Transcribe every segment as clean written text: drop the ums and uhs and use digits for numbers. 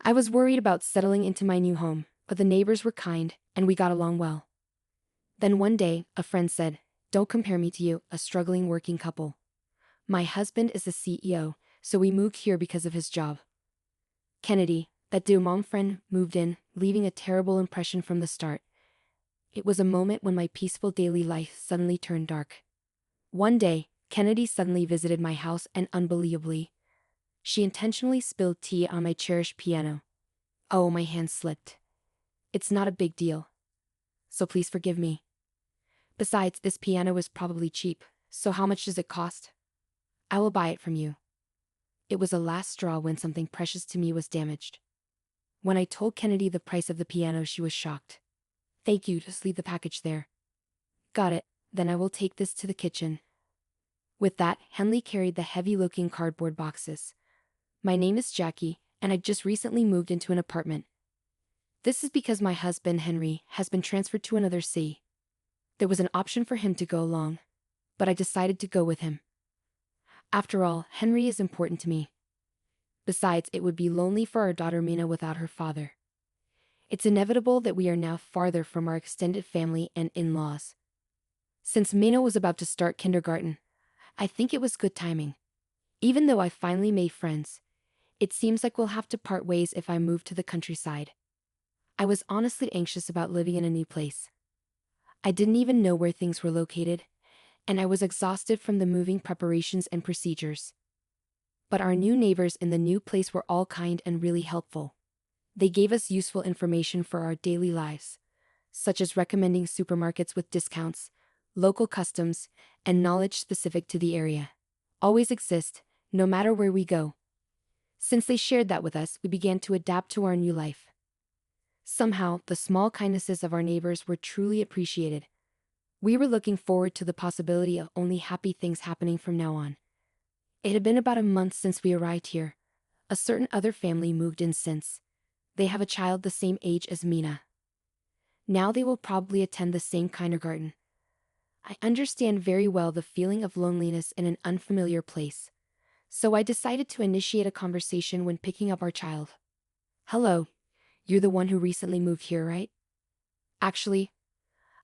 I was worried about settling into my new home, but the neighbors were kind, and we got along well. Then one day, a friend said, "Don't compare me to you, a struggling working couple. My husband is a CEO, so we moved here because of his job." Kennedy, that dear mom friend, moved in, leaving a terrible impression from the start. It was a moment when my peaceful daily life suddenly turned dark. One day, Kennedy suddenly visited my house and unbelievably, she intentionally spilled tea on my cherished piano. Oh, my hand slipped. It's not a big deal. So please forgive me. Besides, this piano is probably cheap, so how much does it cost? I will buy it from you. It was a last straw when something precious to me was damaged. When I told Kennedy the price of the piano, she was shocked. "Thank you, just leave the package there." "Got it, then I will take this to the kitchen." With that, Henley carried the heavy-looking cardboard boxes. "My name is Jackie, and I just recently moved into an apartment. This is because my husband, Henry, has been transferred to another city. There was an option for him to go along, but I decided to go with him. After all, Henry is important to me. Besides, it would be lonely for our daughter Mina without her father. It's inevitable that we are now farther from our extended family and in-laws. Since Mina was about to start kindergarten, I think it was good timing. Even though I finally made friends, it seems like we'll have to part ways if I move to the countryside. I was honestly anxious about living in a new place. I didn't even know where things were located, and I was exhausted from the moving preparations and procedures. But our new neighbors in the new place were all kind and really helpful. They gave us useful information for our daily lives, such as recommending supermarkets with discounts, local customs, and knowledge specific to the area. Always exist, no matter where we go. Since they shared that with us, we began to adapt to our new life. Somehow, the small kindnesses of our neighbors were truly appreciated. We were looking forward to the possibility of only happy things happening from now on. It had been about a month since we arrived here. A certain other family moved in since. They have a child the same age as Mina. Now they will probably attend the same kindergarten. I understand very well the feeling of loneliness in an unfamiliar place, so I decided to initiate a conversation when picking up our child. "Hello, you're the one who recently moved here, right?" "Actually,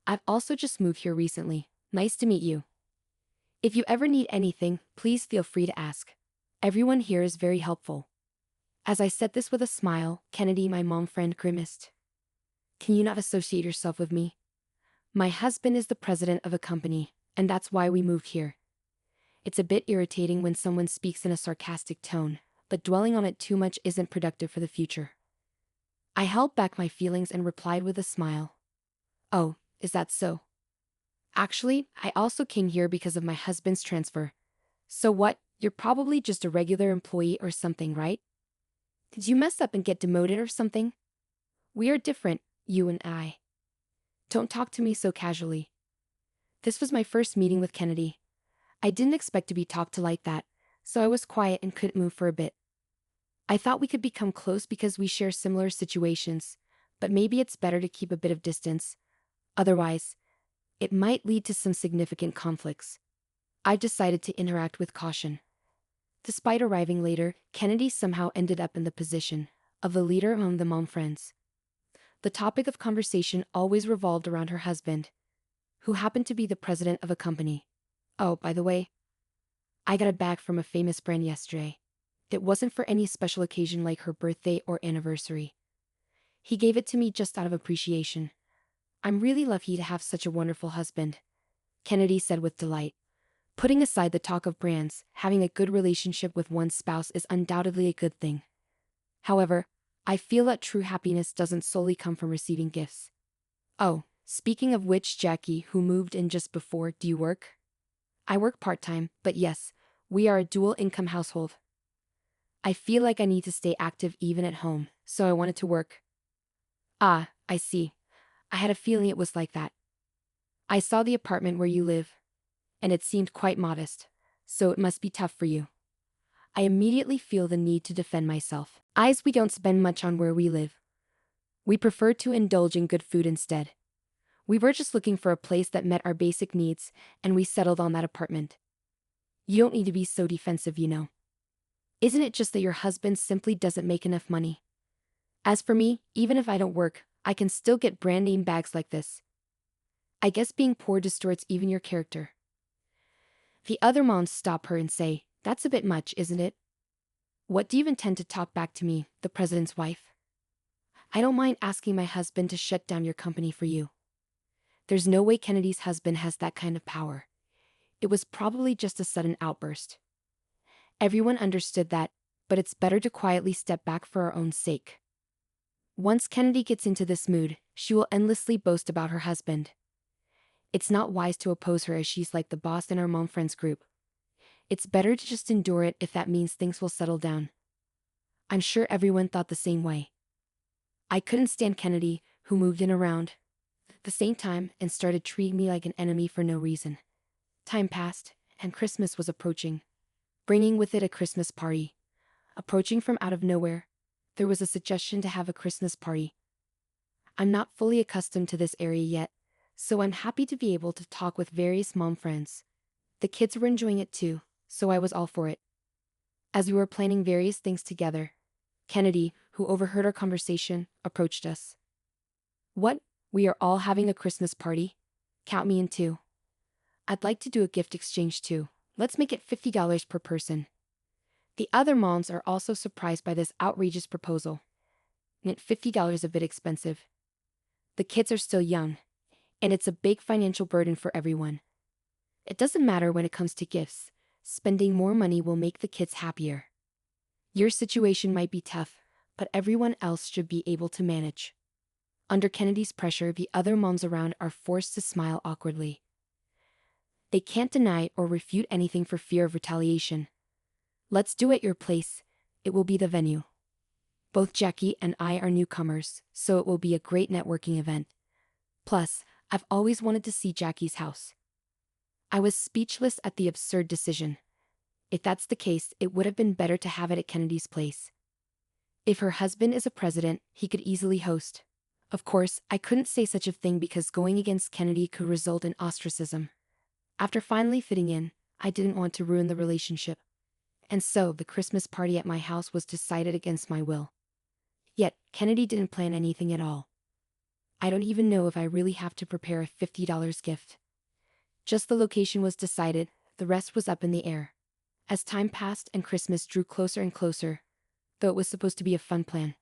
I've also just moved here recently. Nice to meet you. If you ever need anything, please feel free to ask. Everyone here is very helpful." As I said this with a smile, Kennedy, my mom friend, grimaced. "Can you not associate yourself with me? My husband is the president of a company, and that's why we moved here." It's a bit irritating when someone speaks in a sarcastic tone, but dwelling on it too much isn't productive for the future. I held back my feelings and replied with a smile. "Oh, is that so? Actually, I also came here because of my husband's transfer. So what, you're probably just a regular employee or something, right? Did you mess up and get demoted or something? We are different, you and I. Don't talk to me so casually." This was my first meeting with Kennedy. I didn't expect to be talked to like that, so I was quiet and couldn't move for a bit. I thought we could become close because we share similar situations, but maybe it's better to keep a bit of distance. Otherwise, it might lead to some significant conflicts. I decided to interact with caution. Despite arriving later, Kennedy somehow ended up in the position of the leader among the mom friends. The topic of conversation always revolved around her husband, who happened to be the president of a company. Oh, by the way, I got a bag from a famous brand yesterday. It wasn't for any special occasion like her birthday or anniversary. He gave it to me just out of appreciation. "I'm really lucky to have such a wonderful husband," Kennedy said with delight. Putting aside the talk of brands, having a good relationship with one's spouse is undoubtedly a good thing. However, I feel that true happiness doesn't solely come from receiving gifts. "Oh, speaking of which, Jackie, who moved in just before, do you work?" "I work part-time, but yes, we are a dual-income household. I feel like I need to stay active even at home, so I wanted to work." "Ah, I see. I had a feeling it was like that. I saw the apartment where you live, and it seemed quite modest, so it must be tough for you." I immediately feel the need to defend myself. We don't spend much on where we live. We prefer to indulge in good food instead. We were just looking for a place that met our basic needs, and we settled on that apartment. You don't need to be so defensive, you know. Isn't it just that your husband simply doesn't make enough money? As for me, even if I don't work, I can still get brand name bags like this. I guess being poor distorts even your character. The other moms stop her and say, "That's a bit much, isn't it? What do you intend to talk back to me, the president's wife? I don't mind asking my husband to shut down your company for you." There's no way Kennedy's husband has that kind of power. It was probably just a sudden outburst. Everyone understood that, but it's better to quietly step back for our own sake. Once Kennedy gets into this mood, she will endlessly boast about her husband. It's not wise to oppose her as she's like the boss in our mom friends group. It's better to just endure it if that means things will settle down. I'm sure everyone thought the same way. I couldn't stand Kennedy, who moved in around the same time and started treating me like an enemy for no reason. Time passed, and Christmas was approaching, bringing with it a Christmas party. Approaching from out of nowhere, there was a suggestion to have a Christmas party. I'm not fully accustomed to this area yet, so I'm happy to be able to talk with various mom friends. The kids were enjoying it too, so I was all for it. As we were planning various things together, Kennedy, who overheard our conversation, approached us. "What? We are all having a Christmas party? Count me in too. I'd like to do a gift exchange too. Let's make it $50 per person." The other moms are also surprised by this outrageous proposal. And $50 a bit expensive. The kids are still young, and it's a big financial burden for everyone. It doesn't matter when it comes to gifts. Spending more money will make the kids happier. Your situation might be tough, but everyone else should be able to manage. Under Kennedy's pressure, the other moms around are forced to smile awkwardly. They can't deny or refute anything for fear of retaliation. "Let's do it at your place. It will be the venue. Both Jackie and I are newcomers, so it will be a great networking event. Plus, I've always wanted to see Jackie's house." I was speechless at the absurd decision. If that's the case, it would have been better to have it at Kennedy's place. If her husband is a president, he could easily host. Of course, I couldn't say such a thing because going against Kennedy could result in ostracism. After finally fitting in, I didn't want to ruin the relationship. And so the Christmas party at my house was decided against my will. Yet, Kennedy didn't plan anything at all. I don't even know if I really have to prepare a $50 gift. Just the location was decided, the rest was up in the air. As time passed and Christmas drew closer and closer, though it was supposed to be a fun plan,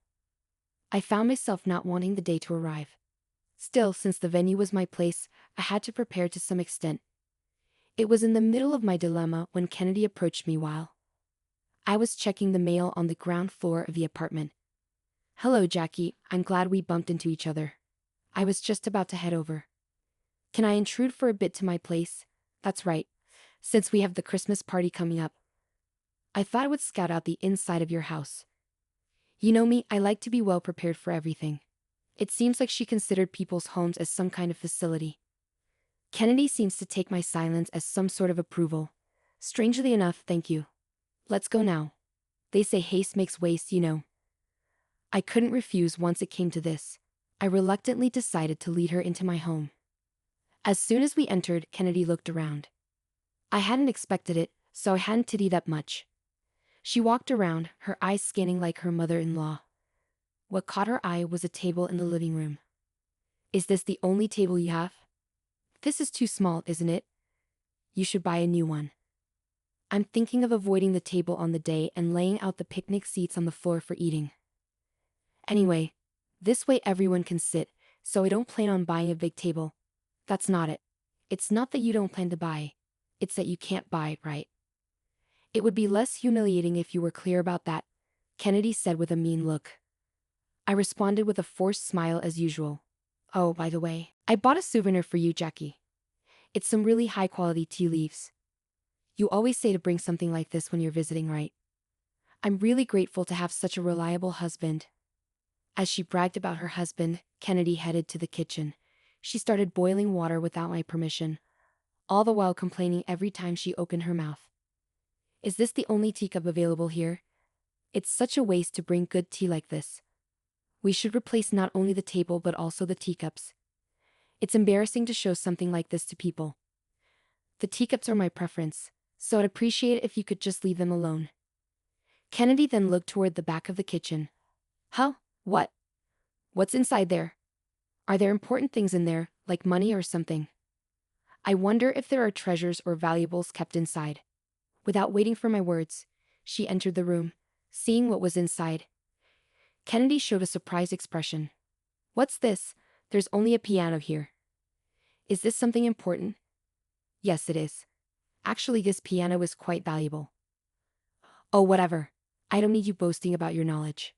I found myself not wanting the day to arrive. Still, since the venue was my place, I had to prepare to some extent. It was in the middle of my dilemma when Kennedy approached me while I was checking the mail on the ground floor of the apartment. "Hello, Jackie, I'm glad we bumped into each other. I was just about to head over. Can I intrude for a bit to my place?" "That's right, since we have the Christmas party coming up. I thought I would scout out the inside of your house. You know me, I like to be well prepared for everything." It seems like she considered people's homes as some kind of facility. Kennedy seems to take my silence as some sort of approval. Strangely enough, "Thank you. Let's go now. They say haste makes waste, you know." I couldn't refuse once it came to this. I reluctantly decided to lead her into my home. As soon as we entered, Kennedy looked around. I hadn't expected it, so I hadn't tittied up much. She walked around, her eyes scanning like her mother-in-law. What caught her eye was a table in the living room. "Is this the only table you have? This is too small, isn't it? You should buy a new one." I'm thinking of avoiding the table on the day and laying out the picnic seats on the floor for eating. Anyway, this way everyone can sit, so I don't plan on buying a big table. That's not it. It's not that you don't plan to buy. It's that you can't buy, right? "It would be less humiliating if you were clear about that," Kennedy said with a mean look. I responded with a forced smile as usual. "Oh, by the way, I bought a souvenir for you, Jackie. It's some really high-quality tea leaves. You always say to bring something like this when you're visiting, right? I'm really grateful to have such a reliable husband." As she bragged about her husband, Kennedy headed to the kitchen. She started boiling water without my permission, all the while complaining every time she opened her mouth. "Is this the only teacup available here? It's such a waste to bring good tea like this. We should replace not only the table but also the teacups. It's embarrassing to show something like this to people. The teacups are my preference, so I'd appreciate it if you could just leave them alone." Kennedy then looked toward the back of the kitchen. "Huh? What? What's inside there? Are there important things in there, like money or something? I wonder if there are treasures or valuables kept inside. Without waiting for my words, she entered the room, seeing what was inside. Kennedy showed a surprised expression. What's this? There's only a piano here. Is this something important? Yes, it is. Actually, this piano is quite valuable. Oh, whatever. I don't need you boasting about your knowledge.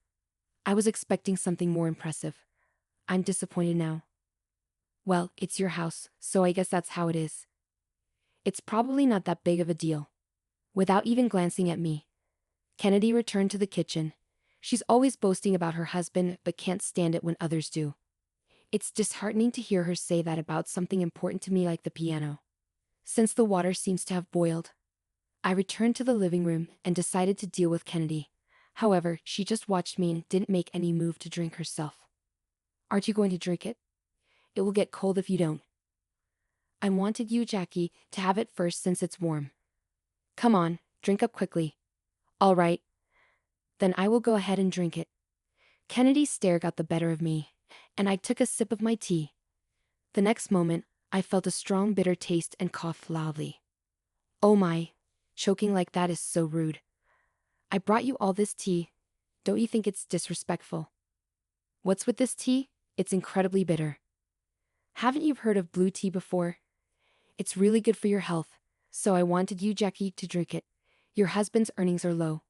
I was expecting something more impressive. I'm disappointed now. Well, it's your house, so I guess that's how it is. It's probably not that big of a deal. Without even glancing at me, Kennedy returned to the kitchen. She's always boasting about her husband, but can't stand it when others do. It's disheartening to hear her say that about something important to me like the piano. Since the water seems to have boiled, I returned to the living room and decided to deal with Kennedy. However, she just watched me and didn't make any move to drink herself. Aren't you going to drink it? It will get cold if you don't. I wanted you, Jackie, to have it first since it's warm. Come on, drink up quickly. All right. Then I will go ahead and drink it. Kennedy's stare got the better of me, and I took a sip of my tea. The next moment, I felt a strong bitter taste and coughed loudly. Oh my, choking like that is so rude. I brought you all this tea. Don't you think it's disrespectful? What's with this tea? It's incredibly bitter. Haven't you heard of blue tea before? It's really good for your health, so I wanted you, Jackie, to drink it. Your husband's earnings are low.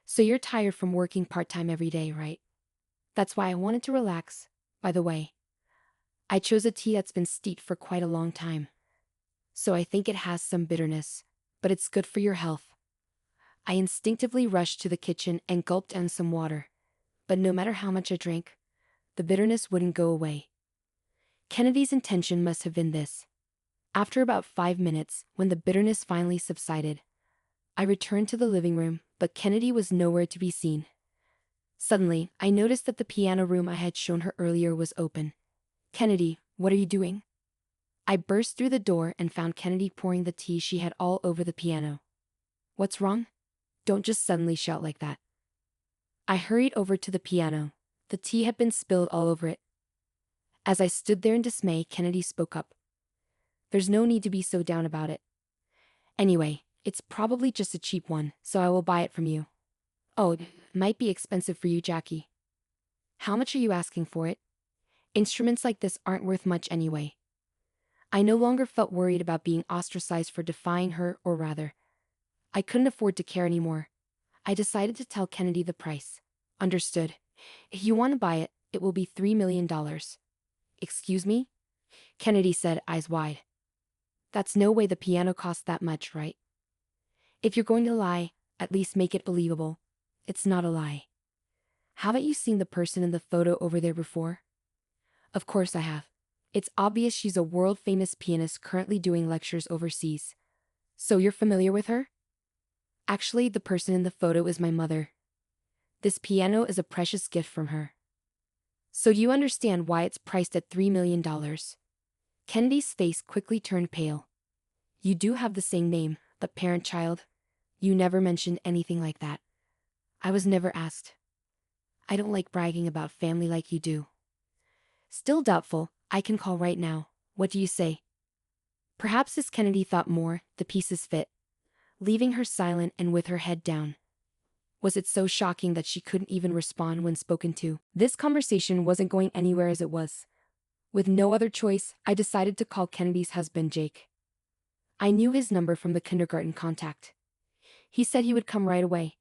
So you're tired from working part-time every day, right? That's why I wanted to relax. By the way, I chose a tea that's been steeped for quite a long time. So I think it has some bitterness, but it's good for your health. I instinctively rushed to the kitchen and gulped down some water. But no matter how much I drank, the bitterness wouldn't go away. Kennedy's intention must have been this. After about 5 minutes, when the bitterness finally subsided, I returned to the living room, but Kennedy was nowhere to be seen. Suddenly, I noticed that the piano room I had shown her earlier was open. Kennedy, what are you doing? I burst through the door and found Kennedy pouring the tea she had all over the piano. What's wrong? Don't just suddenly shout like that. I hurried over to the piano. The tea had been spilled all over it. As I stood there in dismay, Kennedy spoke up. There's no need to be so down about it. Anyway, it's probably just a cheap one, so I will buy it from you. Oh, it might be expensive for you, Jackie. How much are you asking for it? Instruments like this aren't worth much anyway. I no longer felt worried about being ostracized for defying her, or rather, I couldn't afford to care anymore. I decided to tell Kennedy the price. Understood. If you want to buy it, it will be $3 million. Excuse me? Kennedy said, eyes wide. That's no way the piano costs that much, right? If you're going to lie, at least make it believable. It's not a lie. Haven't you seen the person in the photo over there before? Of course I have. It's obvious she's a world-famous pianist currently doing lectures overseas. So you're familiar with her? Actually, the person in the photo is my mother. This piano is a precious gift from her. So you understand why it's priced at $3 million. Kennedy's face quickly turned pale. You do have the same name, but parent-child. You never mentioned anything like that. I was never asked. I don't like bragging about family like you do. Still doubtful, I can call right now. What do you say? Perhaps as Kennedy thought more, the pieces fit, leaving her silent and with her head down. Was it so shocking that she couldn't even respond when spoken to? This conversation wasn't going anywhere as it was. With no other choice, I decided to call Kennedy's husband, Jake. I knew his number from the kindergarten contact. He said he would come right away.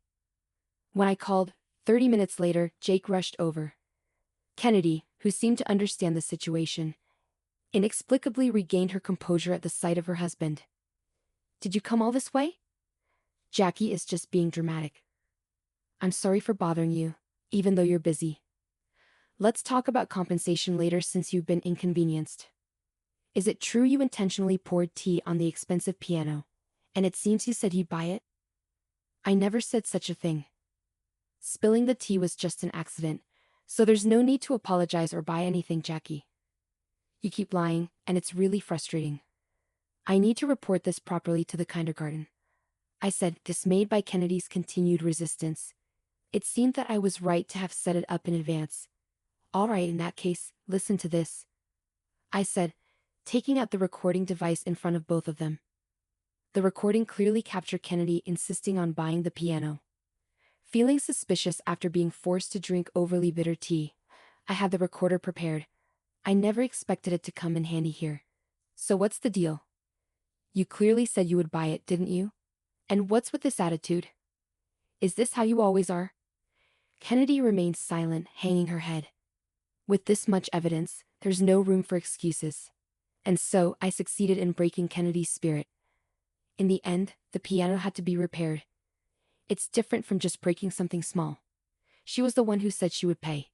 When I called, 30 minutes later, Jake rushed over. Kennedy, who seemed to understand the situation, inexplicably regained her composure at the sight of her husband. Did you come all this way? Jackie is just being dramatic. I'm sorry for bothering you, even though you're busy. Let's talk about compensation later since you've been inconvenienced. Is it true you intentionally poured tea on the expensive piano, and it seems you said you'd buy it? I never said such a thing. Spilling the tea was just an accident, so there's no need to apologize or buy anything, Jackie. You keep lying, and it's really frustrating. I need to report this properly to the kindergarten. I said, dismayed by Kennedy's continued resistance. It seemed that I was right to have set it up in advance. All right, in that case, listen to this, I said, taking out the recording device in front of both of them. The recording clearly captured Kennedy insisting on buying the piano. Feeling suspicious after being forced to drink overly bitter tea, I had the recorder prepared. I never expected it to come in handy here. So what's the deal? You clearly said you would buy it, didn't you? And what's with this attitude? Is this how you always are? Kennedy remained silent, hanging her head. With this much evidence, there's no room for excuses. And so, I succeeded in breaking Kennedy's spirit. In the end, the piano had to be repaired. It's different from just breaking something small. She was the one who said she would pay.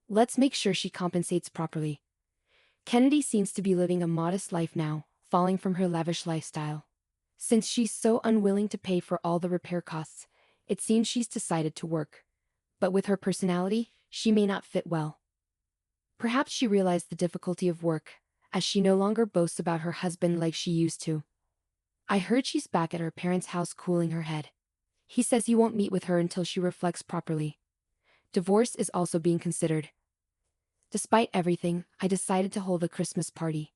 Let's make sure she compensates properly. Kennedy seems to be living a modest life now, falling from her lavish lifestyle. Since she's so unwilling to pay for all the repair costs, it seems she's decided to work. But with her personality, she may not fit well. Perhaps she realized the difficulty of work, as she no longer boasts about her husband like she used to. I heard she's back at her parents' house cooling her head. He says he won't meet with her until she reflects properly. Divorce is also being considered. Despite everything, I decided to hold a Christmas party.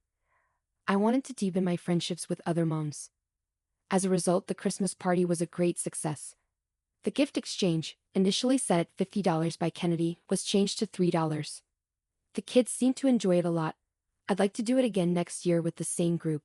I wanted to deepen my friendships with other moms. As a result, the Christmas party was a great success. The gift exchange, initially set at $50 by Kennedy, was changed to $3. The kids seemed to enjoy it a lot. I'd like to do it again next year with the same group.